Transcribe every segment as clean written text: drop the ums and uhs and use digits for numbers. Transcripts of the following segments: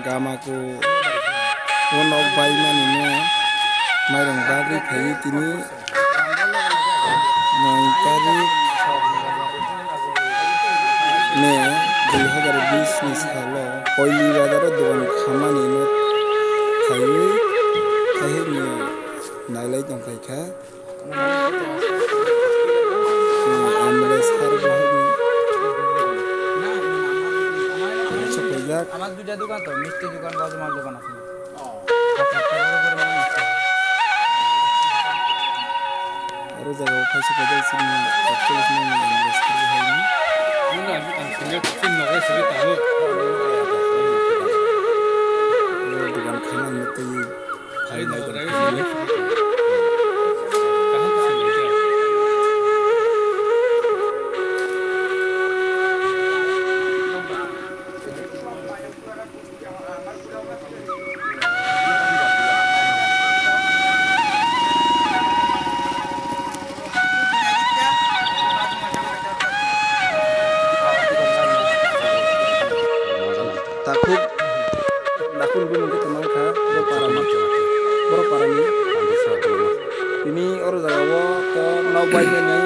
gamaku unog baimani no mairong bagri phai tini 9 tarik Mei 2020 ni salo koili bazaro dogan khamani no khaiwi khahini nailai tongkhaikha amle sar bahini sopajak আমার দুইটা দোকান তো মিষ্টি দোকান গজমাল দোকান আছে aro jaga kaisa kaisa sini actually sini amle sar bahini Muna ang singa sin no ga sigi taho. dogan khaman mete Ai nai no tong rai sini. Kahan se leja. takut dakun gunung ke teman kha boro parami ini oro jaga wo ko nau baine ni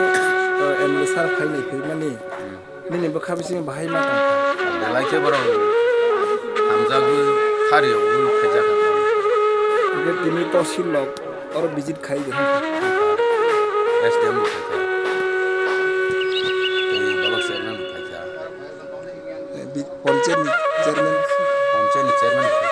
emle sar khai nei phai mani nini bo khabisi bahai ma tong Belai baru hamzagu hari ul kerja kata. ke tini to silok oro visit khai je SDM kerja. Ini balok chairman kerja. poncen chairman Chairman kerja.